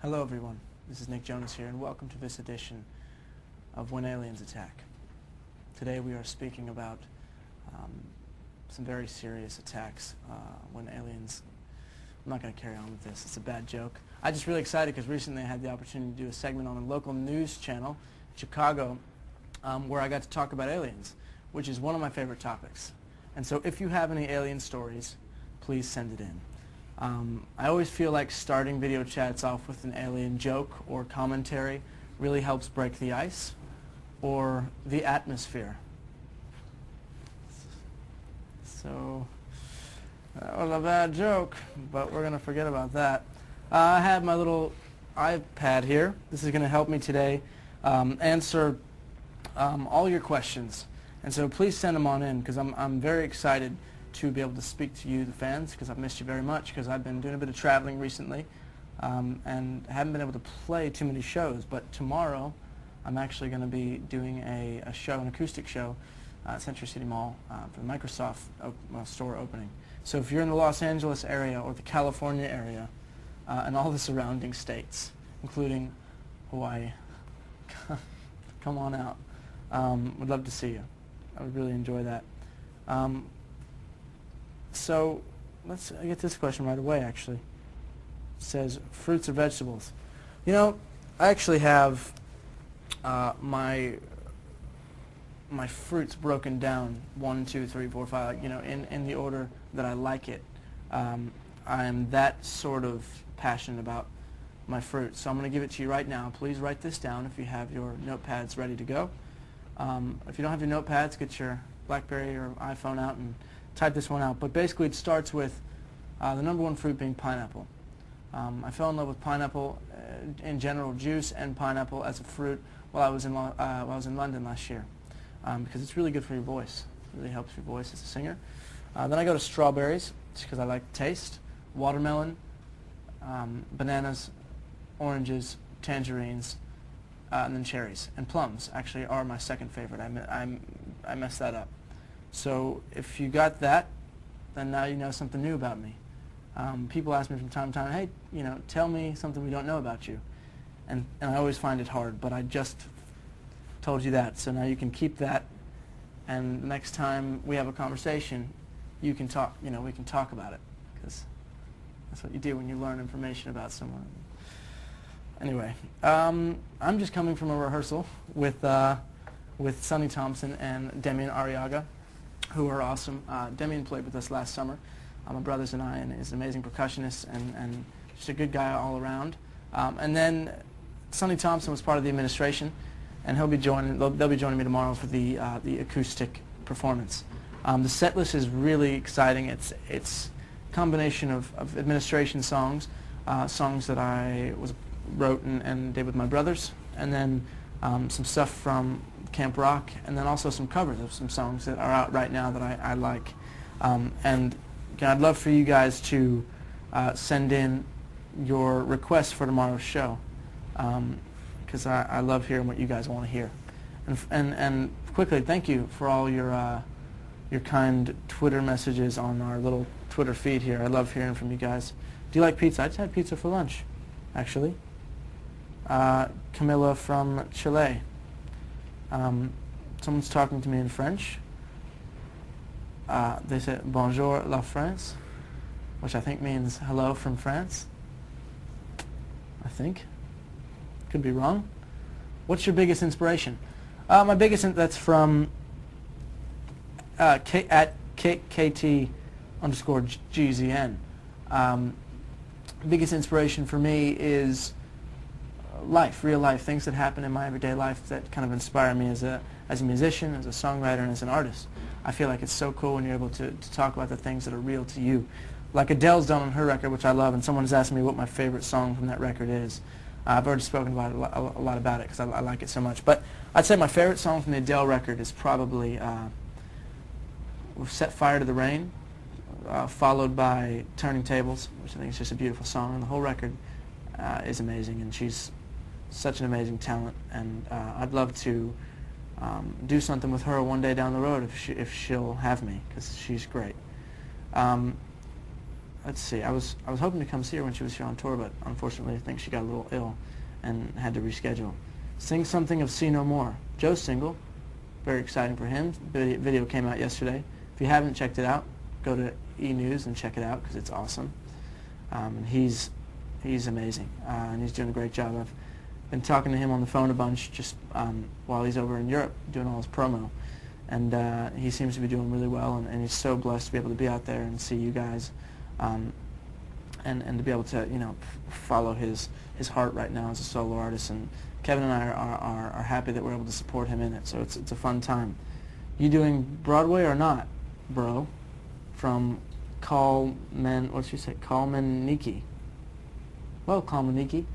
Hello everyone, this is Jonas here, and welcome to this edition of When Aliens Attack. Today we are speaking about some very serious attacks when aliens... I'm not going to carry on with this, it's a bad joke. I'm just really excited because recently I had the opportunity to do a segment on a local news channel in Chicago where I got to talk about aliens, which is one of my favorite topics. And so if you have any alien stories, please send it in. I always feel like starting video chats off with an alien joke or commentary really helps break the ice or the atmosphere. So, that was a bad joke, but we're going to forget about that. I have my little iPad here. This is going to help me today answer all your questions. And so please send them on in because I'm very excited to be able to speak to you, the fans, because I've missed you very much because I've been doing a bit of traveling recently and haven't been able to play too many shows. But tomorrow I'm actually going to be doing a show, an acoustic show at Century City Mall for the Microsoft store opening. So if you're in the Los Angeles area or the California area and all the surrounding states, including Hawaii, come on out. Would love to see you. I would really enjoy that. So let's get this question right away, actually. It says, fruits or vegetables? You know, I actually have my fruits broken down 1, 2, 3, 4, 5, you know, in the order that I like it. I am that sort of passionate about my fruit. So I'm going to give it to you right now. Please write this down if you have your notepads ready to go. If you don't have your notepads, get your BlackBerry or iPhone out and type this one out. But basically it starts with the number one fruit being pineapple. I fell in love with pineapple in general, juice and pineapple as a fruit while I was in London last year because it's really good for your voice. It really helps your voice as a singer. Then I go to strawberries just because I like the taste, watermelon, bananas, oranges, tangerines, and then cherries. And plums actually are my second favorite. I messed that up. So if you got that, then now you know something new about me. People ask me from time to time, hey, you know, tell me something we don't know about you. And I always find it hard, but I just told you that. So now you can keep that, and the next time we have a conversation, you can talk, you know, we can talk about it, because that's what you do when you learn information about someone. Anyway, I'm just coming from a rehearsal with Sonny Thompson and Demian Arriaga, who are awesome. Demian played with us last summer, my brothers and I, and is an amazing percussionist and just a good guy all around. And then Sonny Thompson was part of the administration, and they'll be joining me tomorrow for the acoustic performance. The set list is really exciting. It's a combination of administration songs, songs that I wrote and did with my brothers, and then some stuff from Camp Rock, and then also some covers of some songs that are out right now that I like. And again, I'd love for you guys to send in your requests for tomorrow's show, because I love hearing what you guys want to hear. And quickly, thank you for all your kind Twitter messages on our little Twitter feed here. I love hearing from you guys. Do you like pizza? I just had pizza for lunch, actually. Camilla from Chile. Someone's talking to me in French. They said, bonjour la France, which I think means hello from France. I think. Could be wrong. What's your biggest inspiration? My biggest, that's from at KT_GZN. Biggest inspiration for me is life, real life, things that happen in my everyday life that kind of inspire me as a musician, as a songwriter, and as an artist. I feel like it's so cool when you're able to talk about the things that are real to you. Like Adele's done on her record, which I love, and someone's asked me what my favorite song from that record is. I've already spoken about it, a lot about it because I like it so much. But I'd say my favorite song from the Adele record is probably We've Set Fire to the Rain, followed by Turning Tables, which I think is just a beautiful song. And the whole record is amazing, and she's such an amazing talent. And I'd love to do something with her one day down the road if she'll have me, because she's great. let's see. I was hoping to come see her when she was here on tour, but unfortunately I think she got a little ill and had to reschedule. Sing Something of See No More. Joe's single. Very exciting for him. Video came out yesterday. If you haven't checked it out, go to E! News and check it out because it's awesome. And he's amazing, and he's doing a great job. I've been talking to him on the phone a bunch just while he's over in Europe doing all his promo, and he seems to be doing really well, and he's so blessed to be able to be out there and see you guys, and to be able to follow his heart right now as a solo artist. And Kevin and I are happy that we're able to support him in it, so it's a fun time. You doing Broadway or not, bro? From what'd she say? Kalmaniki. Well, Kalmaniki.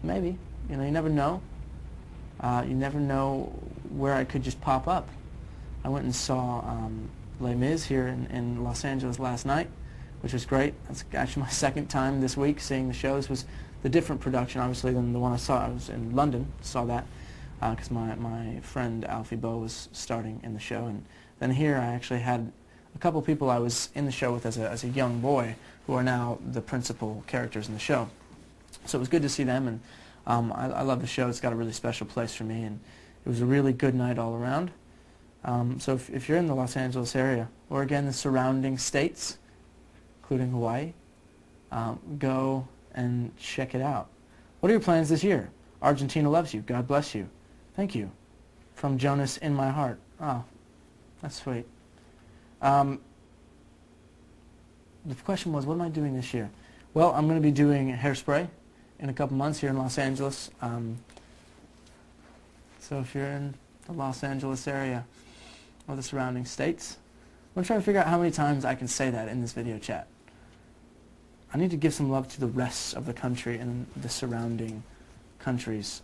Maybe. You never know. You never know where I could just pop up. I went and saw Les Mis here in Los Angeles last night, which was great. That's actually my second time this week seeing the show. This was the different production, obviously, than the one I saw. I was in London, saw that, because my friend Alfie Boe was starting in the show. And then here I actually had a couple people I was in the show with as a young boy who are now the principal characters in the show. So it was good to see them, and I love the show. It's got a really special place for me, and it was a really good night all around. So if you're in the Los Angeles area, or again the surrounding states, including Hawaii, go and check it out. What are your plans this year? Argentina loves you. God bless you. Thank you. From Jonas in my heart. Oh, that's sweet. The question was, what am I doing this year? Well, I'm going to be doing Hairspray in a couple months here in Los Angeles. So if you're in the Los Angeles area or the surrounding states, I'm trying to figure out how many times I can say that in this video chat. I need to give some love to the rest of the country and the surrounding countries.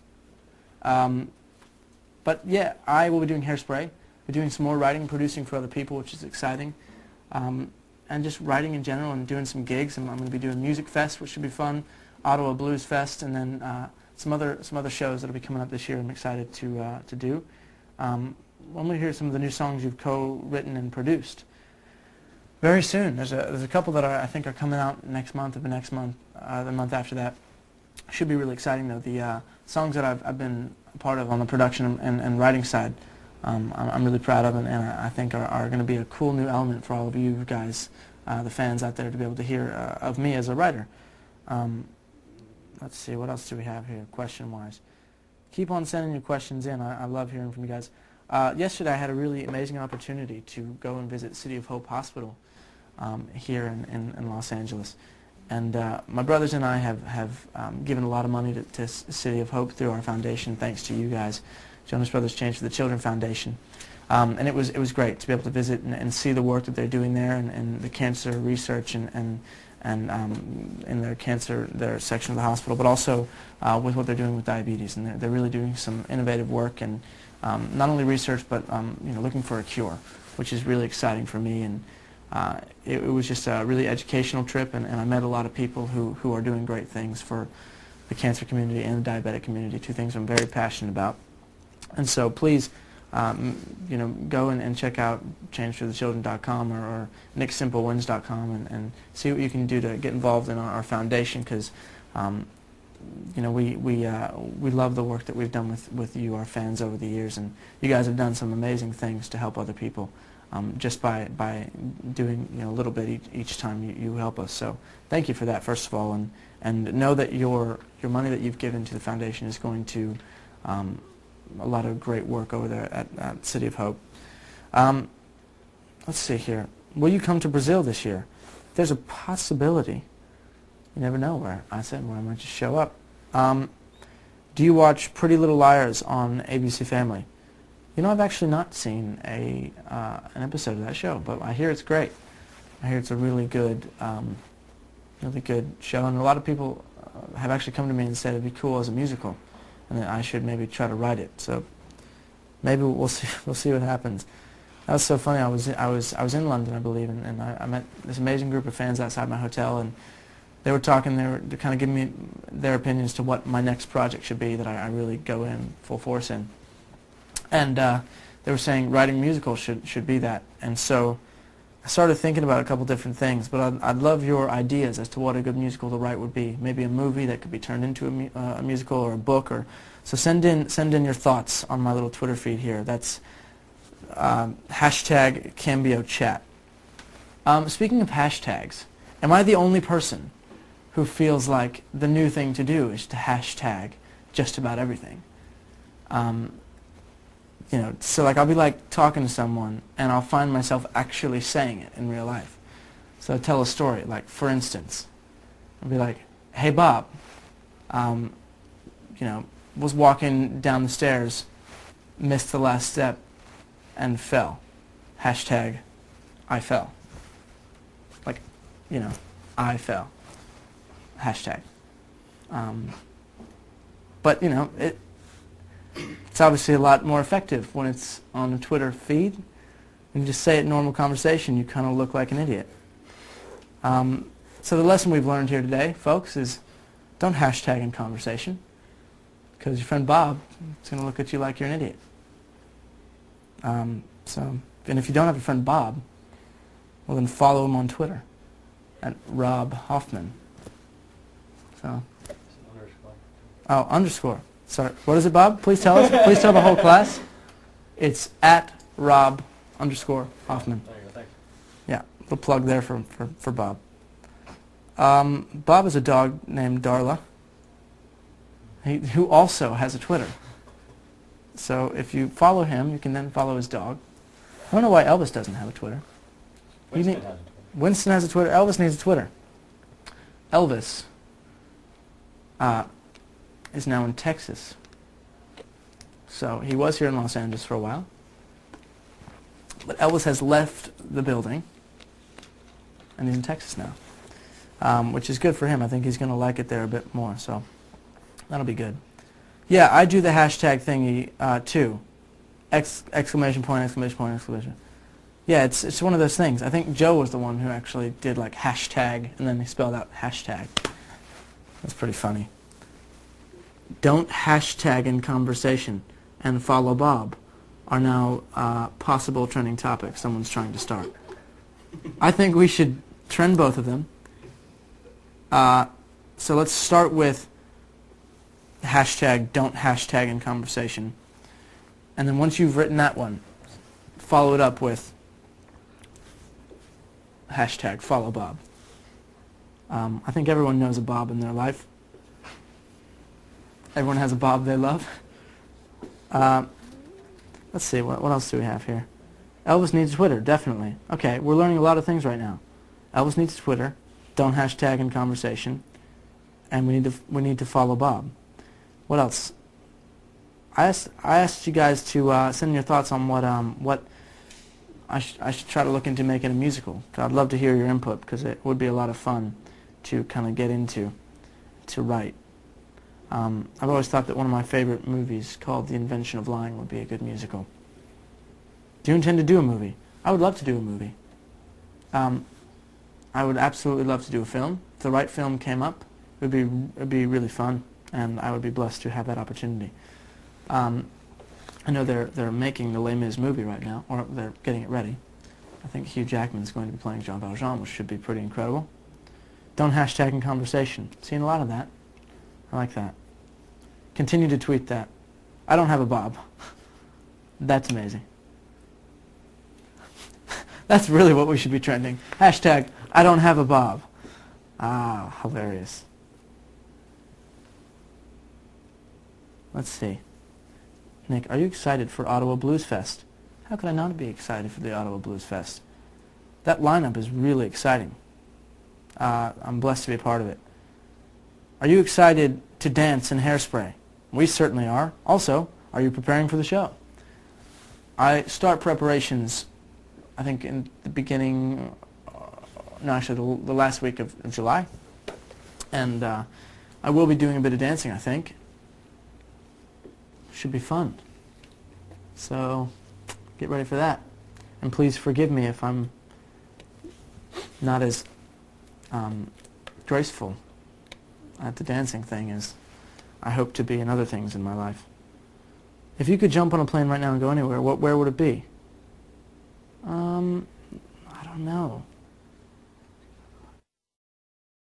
But yeah, I will be doing Hairspray. We're doing some more writing and producing for other people, which is exciting. And just writing in general and doing some gigs. I'm going to be doing Music Fest, which should be fun, Ottawa Blues Fest, and then some other shows that will be coming up this year I'm excited to do. I'm going to hear some of the new songs you've co-written and produced very soon. There's a couple that I think are coming out next month or the next month, the month after that. Should be really exciting though. The songs that I've been a part of on the production and writing side, I'm really proud of, and I think are going to be a cool new element for all of you guys, the fans out there, to be able to hear of me as a writer. Let's see, what else do we have here question-wise? Keep on sending your questions in. I love hearing from you guys. Yesterday I had a really amazing opportunity to go and visit City of Hope Hospital here in Los Angeles. And my brothers and I have given a lot of money to City of Hope through our foundation, thanks to you guys. Jonas Brothers Change for the Children Foundation. And it was great to be able to visit and see the work that they're doing there, and the cancer research and in their section of the hospital, but also with what they're doing with diabetes. And they're really doing some innovative work, and not only research, but looking for a cure, which is really exciting for me. And it was just a really educational trip, and I met a lot of people who are doing great things for the cancer community and the diabetic community, two things I'm very passionate about. And so please, go and check out changeforthechildren.com or nicksimplewins.com and see what you can do to get involved in our foundation, because we love the work that we've done with you, our fans, over the years, and you guys have done some amazing things to help other people just by doing a little bit each time you help us. So thank you for that, first of all, and know that your money that you've given to the foundation is going to a lot of great work over there at City of Hope. Let's see here. Will you come to Brazil this year? There's a possibility. You never know where I might just show up. Do you watch Pretty Little Liars on ABC Family? I've actually not seen an episode of that show, but I hear it's great. I hear it's a really good show, and a lot of people have actually come to me and said it'd be cool as a musical, and that I should maybe try to write it. So maybe we'll see. We'll see what happens. That was so funny. I was in London, I believe, and I met this amazing group of fans outside my hotel, and they were talking. They were kind of giving me their opinions to what my next project should be that I really go in full force in. And they were saying writing musicals should be that. And so I started thinking about a couple different things, but I'd love your ideas as to what a good musical to write would be. Maybe a movie that could be turned into a musical, or a book, or so. Send in your thoughts on my little Twitter feed here. That's hashtag Cambio chat. Speaking of hashtags, am I the only person who feels like the new thing to do is to hashtag just about everything? You know, so like I'll be like talking to someone and I'll find myself actually saying it in real life. So I'll tell a story, like for instance, I'll be like, hey Bob, you know, was walking down the stairs, missed the last step, and fell. Hashtag I fell. Like, you know, I fell. Hashtag. But, you know, it's obviously a lot more effective when it's on the Twitter feed. You can just say it in normal conversation. You kind of look like an idiot. So the lesson we've learned here today, folks, is don't hashtag in conversation, because your friend Bob is going to look at you like you're an idiot. And if you don't have a friend Bob, well then follow him on Twitter at Rob Hoffman. So. Oh, underscore. Sorry. What is it, Bob? Please tell us. Please tell the whole class. It's at Rob _Hoffman. There you go. Thanks. Yeah, little plug there for Bob. Bob is a dog named Darla, who also has a Twitter. So if you follow him, you can then follow his dog. I don't know why Elvis doesn't have a Twitter. Winston has a Twitter. Winston has a Twitter. Elvis needs a Twitter. Elvis is now in Texas. So he was here in Los Angeles for a while. But Elvis has left the building, and he's in Texas now, which is good for him. I think he's going to like it there a bit more, so that'll be good. Yeah, I do the hashtag thingy too. Exclamation point, exclamation point, exclamation. Yeah, it's one of those things. I think Joe was the one who actually did like hashtag, and then he spelled out hashtag. That's pretty funny. Don't hashtag in conversation and follow Bob are now possible trending topics someone's trying to start. I think we should trend both of them. So let's start with hashtag don't hashtag in conversation. And then once you've written that one, follow it up with hashtag follow Bob. I think everyone knows a Bob in their life. Everyone has a Bob they love. Let's see, what else do we have here? Elvis needs Twitter, definitely. Okay, we're learning a lot of things right now. Elvis needs Twitter. Don't hashtag in conversation. And we need to follow Bob. What else? I asked you guys to send your thoughts on what I should try to look into making a musical. I'd love to hear your input, because it would be a lot of fun to kind of get into, to write. I've always thought that one of my favorite movies, called The Invention of Lying, would be a good musical. Do you intend to do a movie? I would love to do a movie. I would absolutely love to do a film. If the right film came up, it'd be really fun, and I would be blessed to have that opportunity. I know they're making the Les Mis movie right now, or they're getting it ready. I think Hugh Jackman's going to be playing Jean Valjean, which should be pretty incredible. Don't hashtag in conversation. Seen a lot of that. I like that. Continue to tweet that. I don't have a Bob. That's amazing. That's really what we should be trending. Hashtag I don't have a Bob. Ah, hilarious. Let's see. Nick, are you excited for Ottawa Blues Fest? How could I not be excited for the Ottawa Blues Fest? That lineup is really exciting. I'm blessed to be a part of it. Are you excited to dance in Hairspray? We certainly are. Also, are you preparing for the show? I start preparations, I think, in the beginning, no, actually the last week of July. And I will be doing a bit of dancing, I think. Should be fun. So, get ready for that. And please forgive me if I'm not as graceful at the dancing thing as I hope to be in other things in my life. If you could jump on a plane right now and go anywhere, where would it be? I don't don't know.